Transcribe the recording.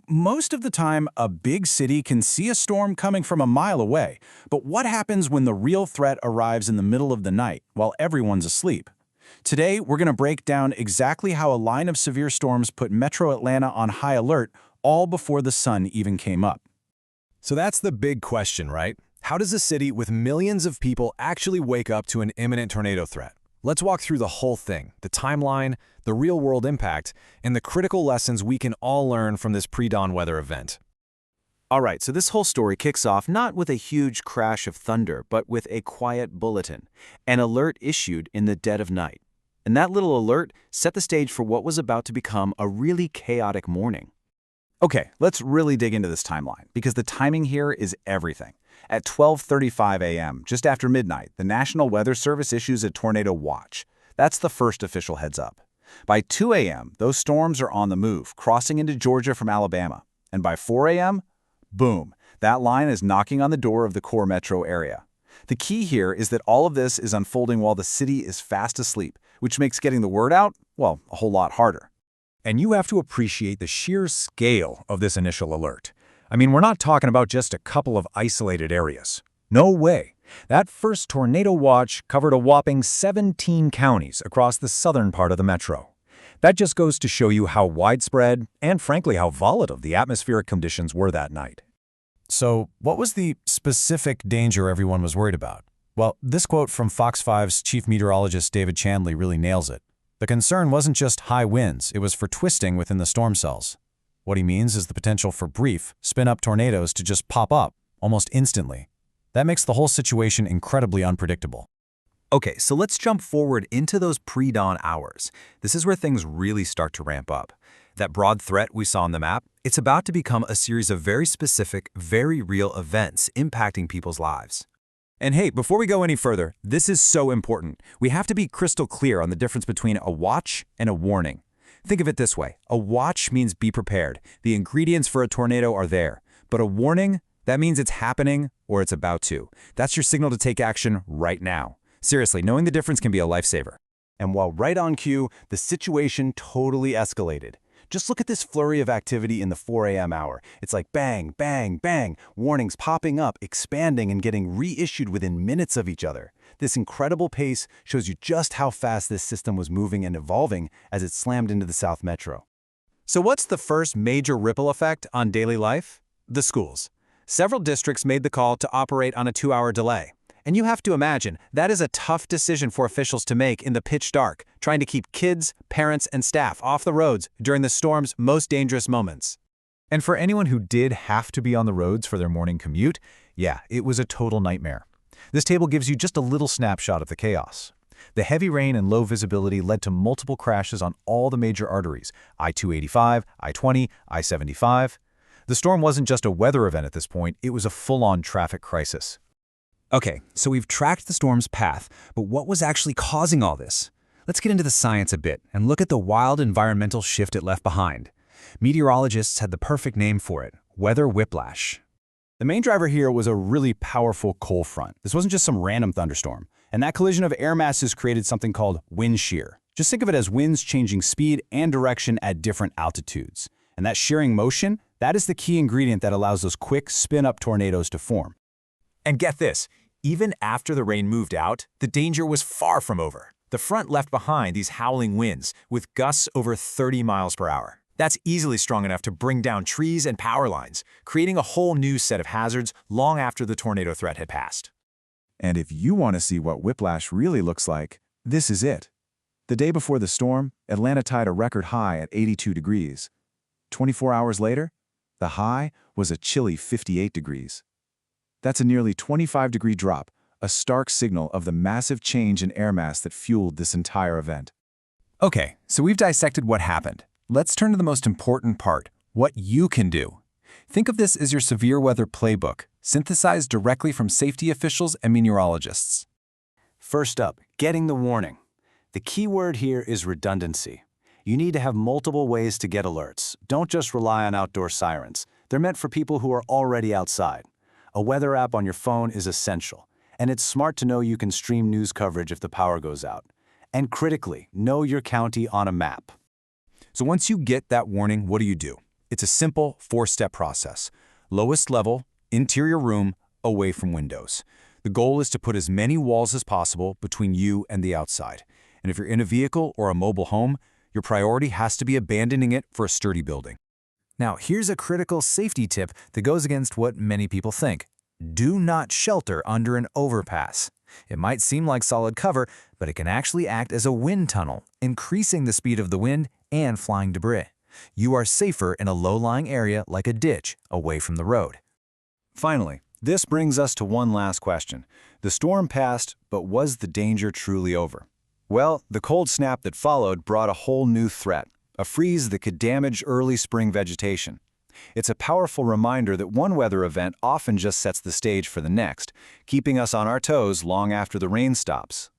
Most of the time, a big city can see a storm coming from a mile away. But what happens when the real threat arrives in the middle of the night, while everyone's asleep? Today, we're going to break down exactly how a line of severe storms put Metro Atlanta on high alert, all before the sun even came up. So that's the big question, right? How does a city with millions of people actually wake up to an imminent tornado threat? Let's walk through the whole thing, the timeline, the real-world impact, and the critical lessons we can all learn from this pre-dawn weather event. All right, so this whole story kicks off not with a huge crash of thunder, but with a quiet bulletin, an alert issued in the dead of night. And that little alert set the stage for what was about to become a really chaotic morning. Okay, let's really dig into this timeline, because the timing here is everything. At 12:35 a.m., just after midnight, the National Weather Service issues a tornado watch. That's the first official heads up. By 2 a.m., those storms are on the move, crossing into Georgia from Alabama. And by 4 a.m., boom, that line is knocking on the door of the core metro area. The key here is that all of this is unfolding while the city is fast asleep, which makes getting the word out, well, a whole lot harder. And you have to appreciate the sheer scale of this initial alert. I mean, we're not talking about just a couple of isolated areas. No way. That first tornado watch covered a whopping 17 counties across the southern part of the metro. That just goes to show you how widespread and, frankly, how volatile the atmospheric conditions were that night. So, what was the specific danger everyone was worried about? Well, this quote from Fox 5's chief meteorologist David Chandley really nails it. The concern wasn't just high winds, it was for twisting within the storm cells. What he means is the potential for brief, spin-up tornadoes to just pop up, almost instantly. That makes the whole situation incredibly unpredictable. Okay, so let's jump forward into those pre-dawn hours. This is where things really start to ramp up. That broad threat we saw on the map, it's about to become a series of very specific, very real events impacting people's lives. And hey, before we go any further, this is so important. We have to be crystal clear on the difference between a watch and a warning. Think of it this way. A watch means be prepared. The ingredients for a tornado are there. But a warning, that means it's happening or it's about to. That's your signal to take action right now. Seriously, knowing the difference can be a lifesaver. And while right on cue, the situation totally escalated. Just look at this flurry of activity in the 4 a.m. hour. It's like bang, bang, bang, warnings popping up, expanding, and getting reissued within minutes of each other. This incredible pace shows you just how fast this system was moving and evolving as it slammed into the South Metro. So what's the first major ripple effect on daily life? The schools. Several districts made the call to operate on a 2-hour delay. And you have to imagine, that is a tough decision for officials to make in the pitch dark, trying to keep kids, parents, and staff off the roads during the storm's most dangerous moments. And for anyone who did have to be on the roads for their morning commute, yeah, it was a total nightmare. This table gives you just a little snapshot of the chaos. The heavy rain and low visibility led to multiple crashes on all the major arteries, I-285, I-20, I-75. The storm wasn't just a weather event at this point, it was a full-on traffic crisis. Okay, so we've tracked the storm's path, but what was actually causing all this? Let's get into the science a bit and look at the wild environmental shift it left behind. Meteorologists had the perfect name for it, weather whiplash. The main driver here was a really powerful cold front. This wasn't just some random thunderstorm. And that collision of air masses created something called wind shear. Just think of it as winds changing speed and direction at different altitudes. And that shearing motion, that is the key ingredient that allows those quick spin-up tornadoes to form. And get this, even after the rain moved out, the danger was far from over. The front left behind these howling winds with gusts over 30 miles per hour. That's easily strong enough to bring down trees and power lines, creating a whole new set of hazards long after the tornado threat had passed. And if you want to see what whiplash really looks like, this is it. The day before the storm, Atlanta tied a record high at 82 degrees. 24 hours later, the high was a chilly 58 degrees. That's a nearly 25-degree drop, a stark signal of the massive change in air mass that fueled this entire event. Okay, so we've dissected what happened. Let's turn to the most important part, what you can do. Think of this as your severe weather playbook, synthesized directly from safety officials and meteorologists. First up, getting the warning. The key word here is redundancy. You need to have multiple ways to get alerts. Don't just rely on outdoor sirens. They're meant for people who are already outside. A weather app on your phone is essential, and it's smart to know you can stream news coverage if the power goes out. And critically, know your county on a map. So once you get that warning, what do? It's a simple 4-step process. Lowest level, interior room, away from windows. The goal is to put as many walls as possible between you and the outside. And if you're in a vehicle or a mobile home, your priority has to be abandoning it for a sturdy building. Now, here's a critical safety tip that goes against what many people think. Do not shelter under an overpass. It might seem like solid cover, but it can actually act as a wind tunnel, increasing the speed of the wind and flying debris. You are safer in a low-lying area like a ditch, away from the road. Finally, this brings us to one last question. The storm passed, but was the danger truly over? Well, the cold snap that followed brought a whole new threat, a freeze that could damage early spring vegetation. It's a powerful reminder that one weather event often just sets the stage for the next, keeping us on our toes long after the rain stops.